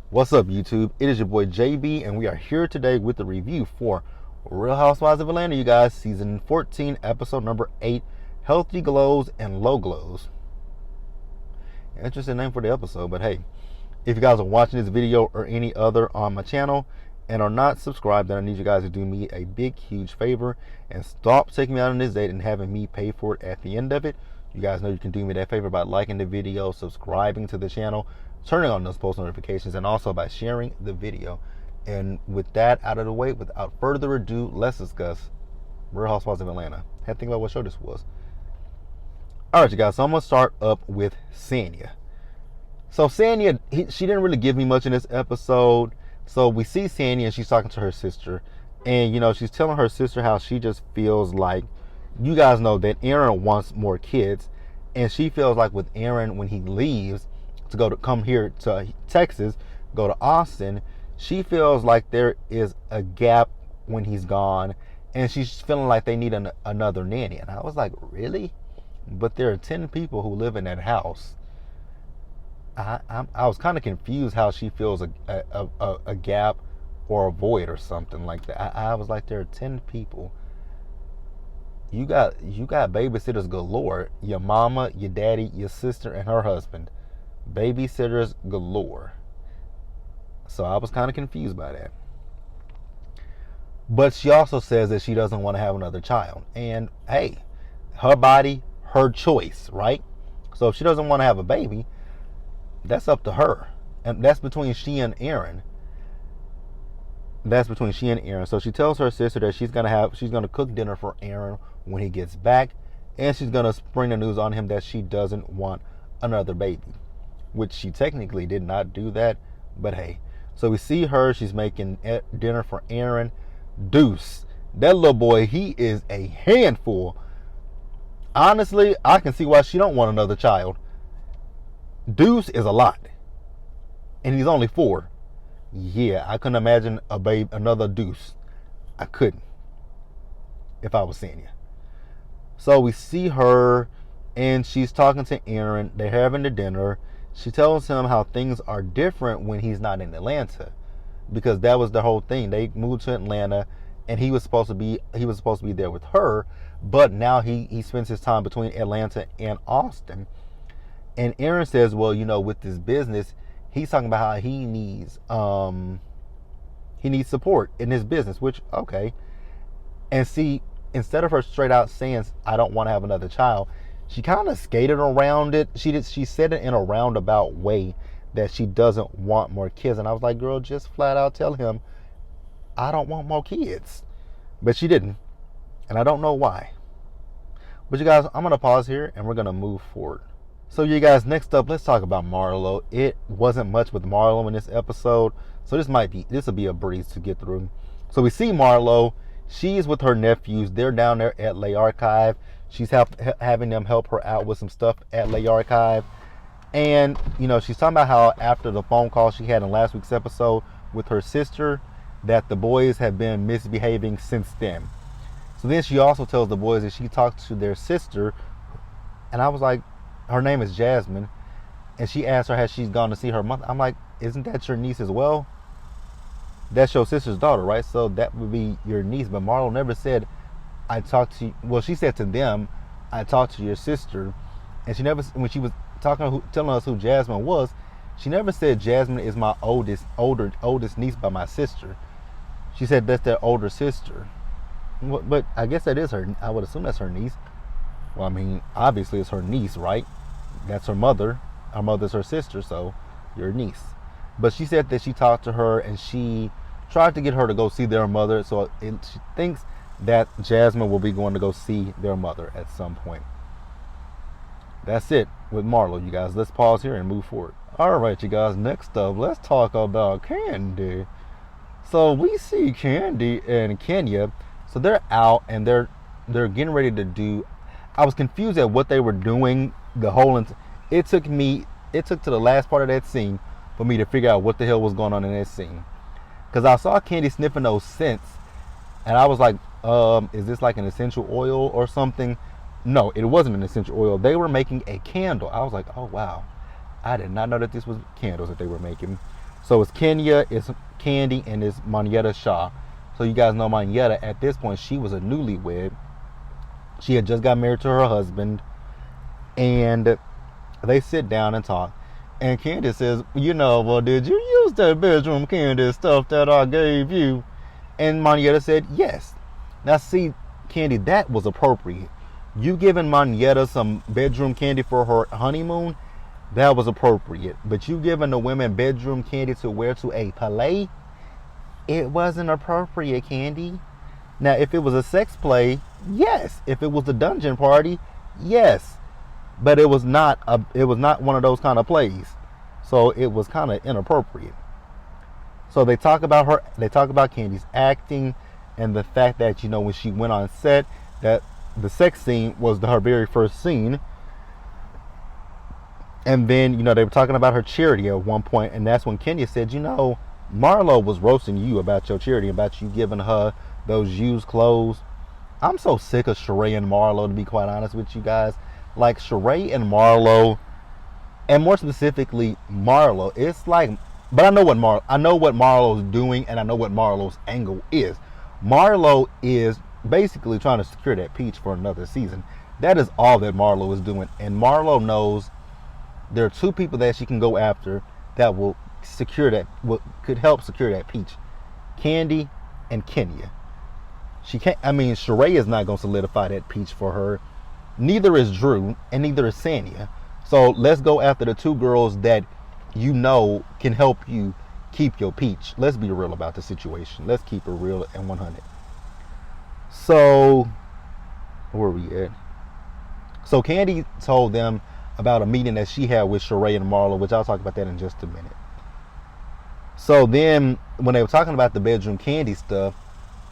What's up, YouTube? It is your boy JB, and we are here today with the review for Real Housewives of Atlanta, you guys. Season 14, episode number 8, Healthy Glows and Low Glows. Interesting name for the episode, but hey, if you guys are watching this video or any other on my channel and are not subscribed, then I need you guys to do me a big, huge favor and stop taking me out on this date and having me pay for it at the end of it. You guys know you can do me that favor by liking the video, subscribing to the channel, turning on those post notifications, and also by sharing the video. And with that out of the way, without further ado, let's discuss Real Housewives of Atlanta. Had to think about what show this was. Alright, you guys, so I'm going to start up with Sanya. So Sanya, she didn't really give me much in this episode. So we see Sanya and she's talking to her sister. And, you know, she's telling her sister how she just feels like, you guys know that Aaron wants more kids. And she feels like with Aaron, when he leaves to come here to Texas, go to Austin, she feels like there is a gap when he's gone. And she's feeling like they need another nanny. And I was like, really? But there are 10 people who live in that house. I was kind of confused how she feels a gap or a void or something like that. I was like, there are 10 people. You got babysitters galore. Your mama, your daddy, your sister, and her husband. Babysitters galore. So I was kind of confused by that. But she also says that she doesn't want to have another child. And hey, her body, her choice, right? So if she doesn't want to have a baby, that's up to her. And that's between she and Aaron. That's between she and Aaron. So she tells her sister that she's gonna cook dinner for Aaron when he gets back, and she's gonna spring the news on him that she doesn't want another baby, which she technically did not do that, but hey. So we see her, she's making dinner for Aaron. Deuce, that little boy, he is a handful. Honestly, I can see why she don't want another child. Deuce is a lot, and he's only 4. Yeah, I couldn't imagine another Deuce. I couldn't, if I was Sanya. So we see her, and she's talking to Aaron. They're having the dinner. She tells him how things are different when he's not in Atlanta, because that was the whole thing. They moved to Atlanta, and he was supposed to be there with her, but now he spends his time between Atlanta and Austin. And Aaron says, well, you know, with this business, he's talking about how he needs support in his business, which, okay. And see, instead of her straight out saying, I don't want to have another child, she kind of skated around it. She said it in a roundabout way that she doesn't want more kids. And I was like, girl, just flat out tell him, I don't want more kids. But she didn't. And I don't know why. But you guys, I'm going to pause here and we're going to move forward. So you guys, next up, let's talk about MARLO. It wasn't much with MARLO in this episode, so this will be a breeze to get through. So we see MARLO. She's with her nephews. They're down there at Le Archive. She's having them help her out with some stuff at Le Archive. And, you know, she's talking about how after the phone call she had in last week's episode with her sister, that the boys have been misbehaving since then. So then she also tells the boys that she talked to their sister, and I was like, her name is Jasmine, and she asked her has she gone to see her mother. I'm like, isn't that your niece as well? That's your sister's daughter, right? So that would be your niece. But MARLO never said, I talked to you. Well, she said to them, I talked to your sister. And she never, when she was telling us who Jasmine was, she never said Jasmine is my oldest niece by my sister. She said that's their older sister. But I guess that is her. I would assume that's her niece. Well, I mean, obviously it's her niece, right? That's her mother. Her mother's her sister, so your niece. But she said that she talked to her and she tried to get her to go see their mother. So she thinks that Jasmine will be going to go see their mother at some point. That's it with MARLO, you guys. Let's pause here and move forward. All right, you guys. Next up, let's talk about KANDI. So we see KANDI and Kenya. So they're out and they're getting ready to do. I was confused at what they were doing. It took to the last part of that scene for me to figure out what the hell was going on in that scene. Because I saw KANDI sniffing those scents, and I was like, is this like an essential oil or something? No, it wasn't an essential oil. They were making a candle. I was like, oh wow, I did not know that this was candles that they were making. So it's Kenya, it's Kandi, and it's Monyetta Shaw. So you guys know Monyetta, at this point, she was a newlywed. She had just got married to her husband. And they sit down and talk. And Kandi says, well, did you use that bedroom candy stuff that I gave you? And Monyetta said, yes. Now see, Kandi, that was appropriate. You giving Monyetta some bedroom candy for her honeymoon, that was appropriate. But you giving the women bedroom candy to wear to a play, it wasn't appropriate, Kandi. Now, if it was a sex play, yes. If it was the dungeon party, yes. But it was not one of those kind of plays. So it was kind of inappropriate. So they talk about Kandi's acting and the fact that, when she went on set, that the sex scene was her very first scene. And then, they were talking about her charity at one point, and that's when Kenya said, Marlo was roasting you about your charity, about you giving her those used clothes. I'm so sick of Sheree and Marlo, to be quite honest with you guys. Like, Sheree and Marlo, and more specifically Marlo, it's like, but I know what Marlo's doing, and I know what Marlo's angle is. Marlo is basically trying to secure that peach for another season. That is all that Marlo is doing, and Marlo knows there are two people that she can go after that could help secure that peach: Kandi and Kenya. Sheree is not going to solidify that peach for her. Neither is Drew, and neither is Sanya. So let's go after the two girls that can help you keep your peach. Let's be real about the situation. Let's keep it real and 100. So, where are we at? So Kandi told them about a meeting that she had with Sheree and Marlo, which I'll talk about that in just a minute. So then, when they were talking about the bedroom candy stuff,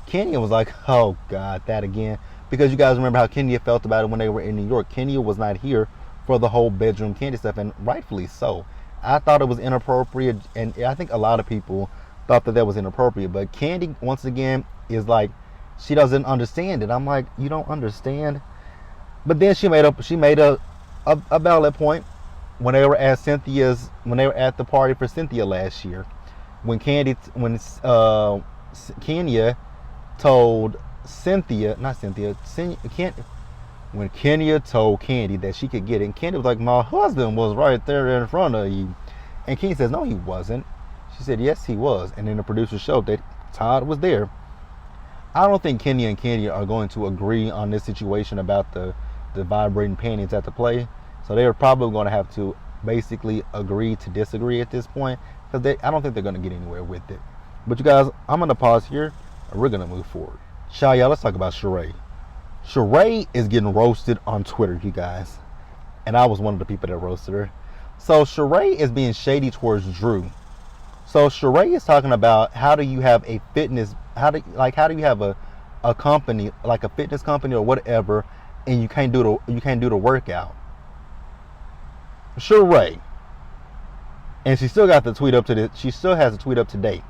Kenya was like, oh God, that again. Because you guys remember how Kenya felt about it when they were in New York. Kenya was not here for the whole bedroom candy stuff, and rightfully so. I thought it was inappropriate, and I think a lot of people thought that was inappropriate. But Kandi, once again, is like, she doesn't understand it. I'm like, you don't understand? But then she made a valid point when they were at the party for Cynthia last year. When Kenya told when Kenya told Kandi that she could get it, and Kandi was like, my husband was right there in front of you. And Kenya says, no, he wasn't. She said, yes, he was. And then the producer showed that Todd was there. I don't think Kenya and Kandi are going to agree on this situation about the vibrating panties at the play. So they're probably going to have to basically agree to disagree at this point, because I don't think they're going to get anywhere with it. But you guys, I'm going to pause here, and we're going to move forward. Y'all, let's talk about Sheree. Sheree is getting roasted on Twitter, you guys. And I was one of the people that roasted her. So Sheree is being shady towards Drew. So Sheree is talking about how do you have a you have a company, like a fitness company or whatever, and you can't do the workout. Sheree. And she still got the tweet up to she still has the tweet up to date.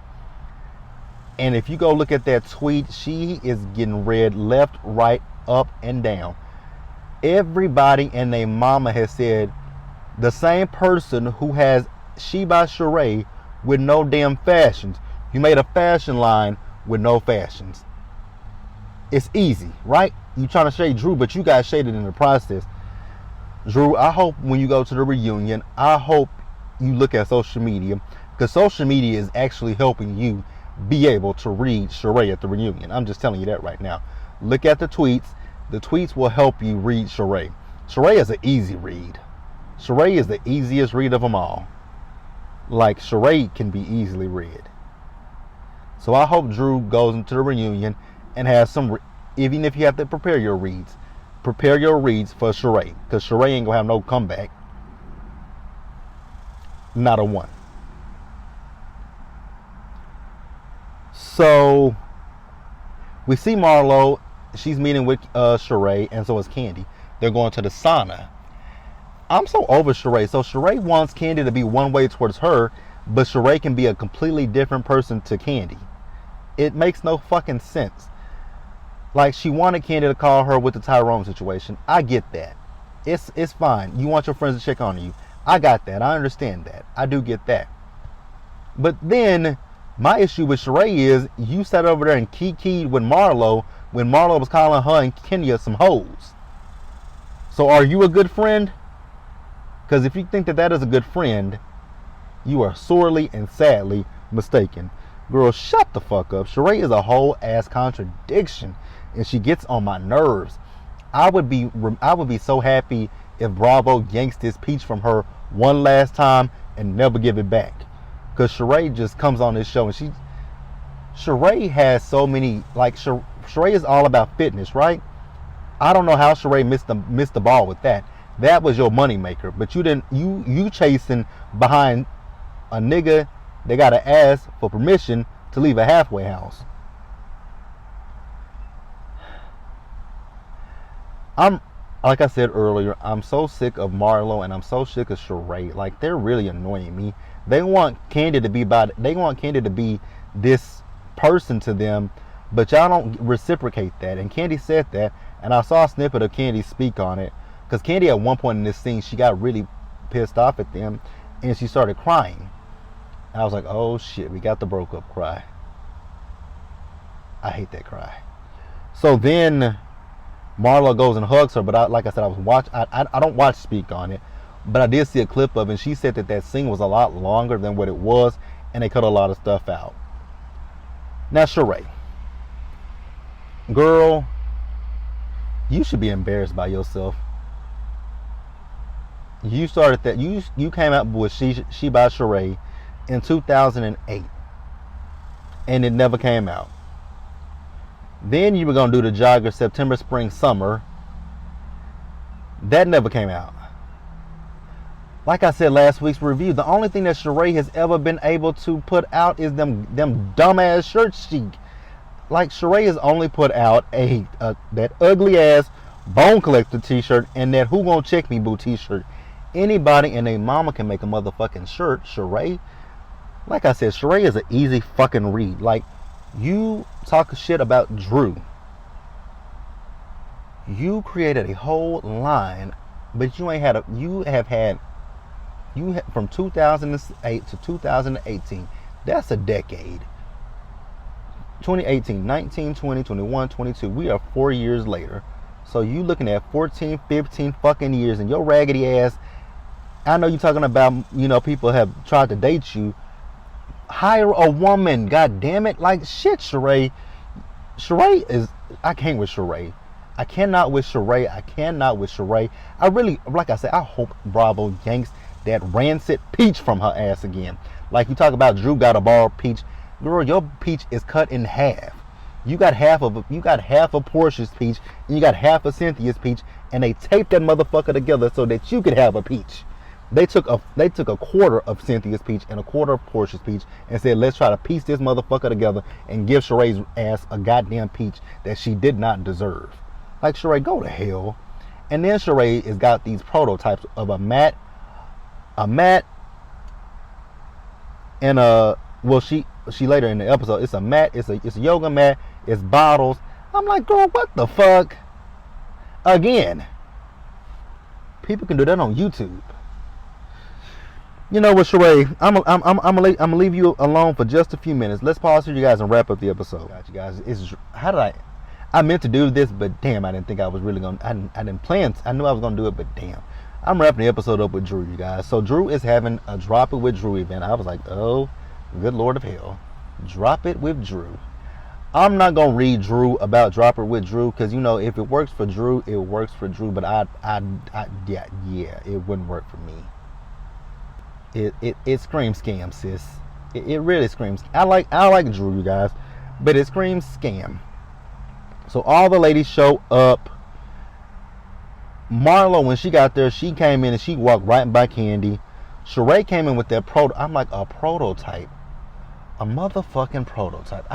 And if you go look at that tweet, she is getting read left, right, up, and down. Everybody and their mama has said the same person who has She by Sheree with no damn fashions. You made a fashion line with no fashions. It's easy, right? You trying to shade Drew, but you got shaded in the process. Drew, I hope when you go to the reunion, I hope you look at social media, because social media is actually helping you be able to read Sheree at the reunion. I'm just telling you that right now. Look at the tweets. The tweets will help you read Sheree. Sheree is an easy read. Sheree is the easiest read of them all. Like, Sheree can be easily read. So I hope Drew goes into the reunion and has some, even if you have to prepare your reads for Sheree, because Sheree ain't gonna have no comeback. Not a one. So we see Marlo. She's meeting with Sheree, and so is Kandi. They're going to the sauna. I'm so over Sheree. So Sheree wants Kandi to be one way towards her, but Sheree can be a completely different person to Kandi. It makes no fucking sense. Like, she wanted Kandi to call her with the Tyrone situation. I get that. It's fine. You want your friends to check on you. I got that. I understand that. I do get that. But then my issue with Sheree is you sat over there and kikied with MARLO when MARLO was calling her and Kenya some hoes. So are you a good friend? Because if you think that that is a good friend, you are sorely and sadly mistaken. Girl, shut the fuck up. Sheree is a whole ass contradiction, and she gets on my nerves. I would be so happy if Bravo yanks this peach from her one last time and never give it back. Because Sheree just comes on this show and Sheree has so many, like, Sheree is all about fitness, right? I don't know how Sheree missed the ball with that. That was your money maker, but you chasing behind a nigga that gotta ask for permission to leave a halfway house. Like I said earlier, I'm so sick of MARLO and I'm so sick of Sheree. Like, they're really annoying me. They want Kandi to be this person to them, but y'all don't reciprocate that. And Kandi said that, and I saw a snippet of Kandi speak on it, because Kandi at one point in this scene, she got really pissed off at them, and she started crying. And I was like, oh shit, we got the broke up cry. I hate that cry. So then MARLO goes and hugs her, but like I said, I don't watch Speak on it, but I did see a clip of it, and she said that scene was a lot longer than what it was, and they cut a lot of stuff out. Now, Sheree, girl, you should be embarrassed by yourself. You started that, you came out with She by Sheree in 2008, and it never came out. Then you were going to do the jogger September, Spring, Summer. That never came out. Like I said last week's review, the only thing that Sheree has ever been able to put out is them dumbass shirts. Like, Sheree has only put out that ugly ass Bone Collector t-shirt and that Who Gon' Check Me Boo t-shirt. Anybody and their mama can make a motherfucking shirt. Sheree, like I said, Sheree is an easy fucking read. Like, you talk shit about Drew. You created a whole line, but you have had from 2008 to 2018. That's a decade. 2018, 19, 20, 21, 22. We are 4 years later. So you looking at 14, 15 fucking years, and your raggedy ass. I know you talking about, people have tried to date you. Hire a woman, god damn it. Like, shit, Sheree. I can't with Sheree. I cannot with Sheree. I really, like I said, I hope Bravo yanks that rancid peach from her ass again. Like, you talk about Drew got a borrowed peach. Girl, your peach is cut in half. You got half of Portia's peach, and you got half of Cynthia's peach, and they taped that motherfucker together so that you could have a peach. They took a quarter of Cynthia's peach and a quarter of Portia's peach and said, let's try to piece this motherfucker together and give Sheree's ass a goddamn peach that she did not deserve. Like, Sheree, go to hell. And then Sheree has got these prototypes of a mat, and she later in the episode, it's a mat, it's a yoga mat, it's bottles. I'm like, girl, what the fuck? Again, people can do that on YouTube. You know what, Sheree? I'm gonna leave you alone for just a few minutes. Let's pause here, you guys, and wrap up the episode. Got you guys. I meant to do this, but damn, I didn't think I was really gonna. I didn't plan. I knew I was gonna do it, but damn, I'm wrapping the episode up with Drew, you guys. So Drew is having a Drop It With Drew event. I was like, oh, good Lord of hell, Drop It With Drew. I'm not gonna read Drew about Drop It With Drew, because if it works for Drew, it works for Drew. But yeah, it wouldn't work for me. It screams scam, sis. It really screams. I like Drew, you guys, but it screams scam. So all the ladies show up. MARLO, when she got there, she came in and she walked right by Kandi. Sheree came in with that I'm like, a prototype, a motherfucking prototype.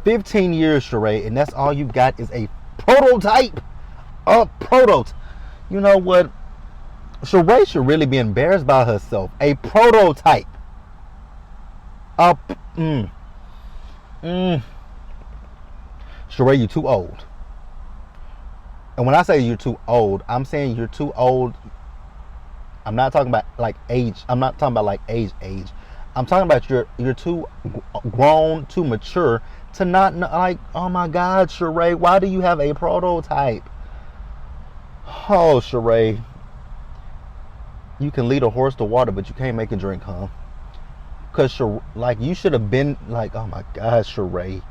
15 years, Sheree, and that's all you got is a prototype. A prototype. You know what? Sheree should really be embarrassed by herself. A prototype. Sheree, you're too old. And when I say you're too old, I'm saying you're too old. I'm not talking about like age. I'm not talking about like age. I'm talking about you're too grown, too mature to not know, like, oh my God, Sheree, why do you have a prototype? Oh, Sheree, you can lead a horse to water, but you can't make it drink, huh? Because, like, you should have been like, oh my God, Sheree.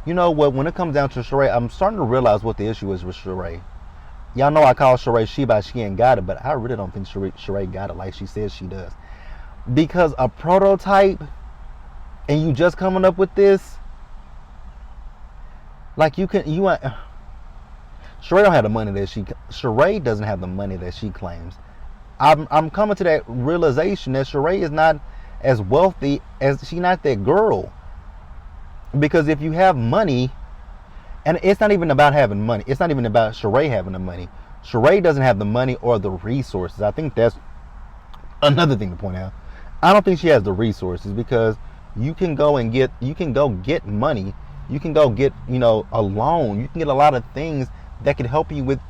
You know what? When it comes down to Sheree, I'm starting to realize what the issue is with Sheree. Y'all know I call Sheree Sheba, she ain't got it, but I really don't think Sheree got it like she says she does. Because a prototype, and you just coming up with this, like Sheree don't have the money that Sheree doesn't have the money that she claims. I'm coming to that realization that Sheree is not as wealthy as she's not that girl. Because if you have money, and it's not even about having money. It's not even about Sheree having the money. Sheree doesn't have the money or the resources. I think that's another thing to point out. I don't think she has the resources because you can go get money. You can go get, a loan. You can get a lot of things that can help you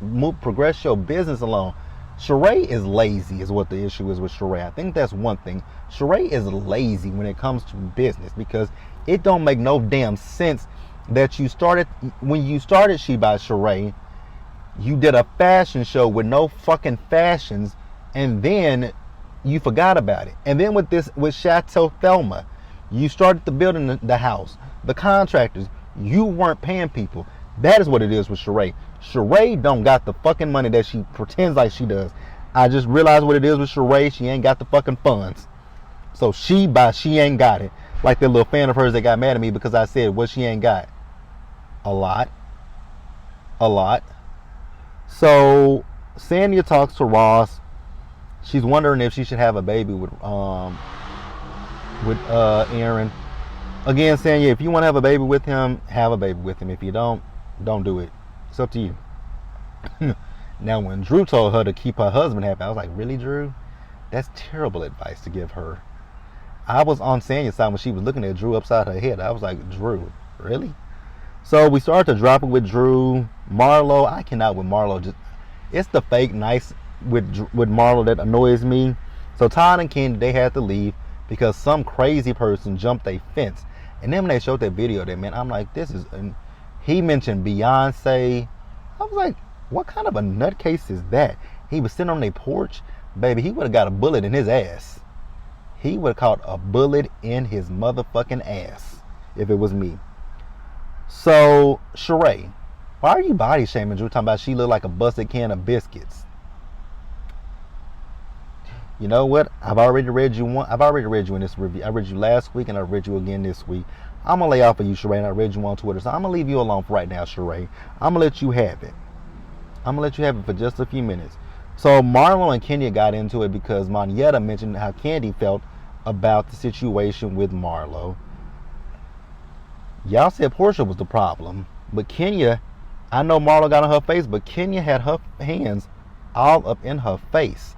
progress your business along. Sheree is lazy is what the issue is with Sheree. I think that's one thing. Sheree is lazy when it comes to business because it don't make no damn sense that when you started She by Sheree, you did a fashion show with no fucking fashions, and then you forgot about it. And then with Chateau Thelma, you started the building the house, the contractors, you weren't paying people. That is what it is with Sheree. Sheree don't got the fucking money that she pretends like she does. I just realized what it is with Sheree. She ain't got the fucking funds. So she ain't got it. Like that little fan of hers that got mad at me because I said what she ain't got. A lot. So Sanya talks to Ross. She's wondering if she should have a baby with Aaron. Again, Sanya, if you want to have a baby with him, have a baby with him. If you don't do it. It's up to you. Now, when Drew told her to keep her husband happy, I was like, really, Drew? That's terrible advice to give her. I was on Sanya's side when she was looking at Drew upside her head. I was like, Drew, really? So we started to drop it with Drew. Marlo, I cannot with Marlo. It's the fake nice with Marlo that annoys me. So Todd and Kendi, they had to leave because some crazy person jumped a fence. And then when they showed that video, I'm like, he mentioned Beyonce. I was like, what kind of a nutcase is that? He was sitting on their porch. Baby, he would have got a bullet in his ass. He would have caught a bullet in his motherfucking ass if it was me. So, Sheree, why are you body shaming Drew talking about she looked like a busted can of biscuits? You know what? I've already read you in this review. I read you last week and I read you again this week. I'm going to lay off of you, Sheree, and I read you on Twitter. So I'm going to leave you alone for right now, Sheree. I'm going to let you have it. For just a few minutes. So Marlo and Kenya got into it because Monyetta mentioned how Kandi felt about the situation with Marlo. Y'all said Portia was the problem. But Kenya, I know Marlo got on her face, but Kenya had her hands all up in her face.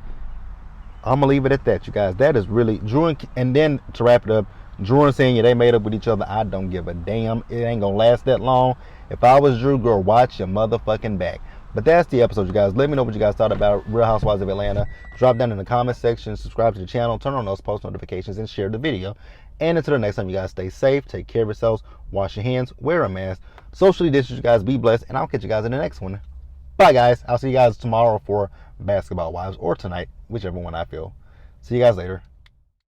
I'm going to leave it at that, you guys. That is really Drew and then to wrap it up, Drew and Sanya, they made up with each other. I don't give a damn. It ain't going to last that long. If I was Drew, girl, watch your motherfucking back. But that's the episode, you guys. Let me know what you guys thought about Real Housewives of Atlanta. Drop down in the comment section, subscribe to the channel, turn on those post notifications, and share the video. And until the next time, you guys stay safe, take care of yourselves, wash your hands, wear a mask, socially distance, you guys, be blessed, and I'll catch you guys in the next one. Bye, guys. I'll see you guys tomorrow for Basketball Wives, or tonight, whichever one I feel. See you guys later.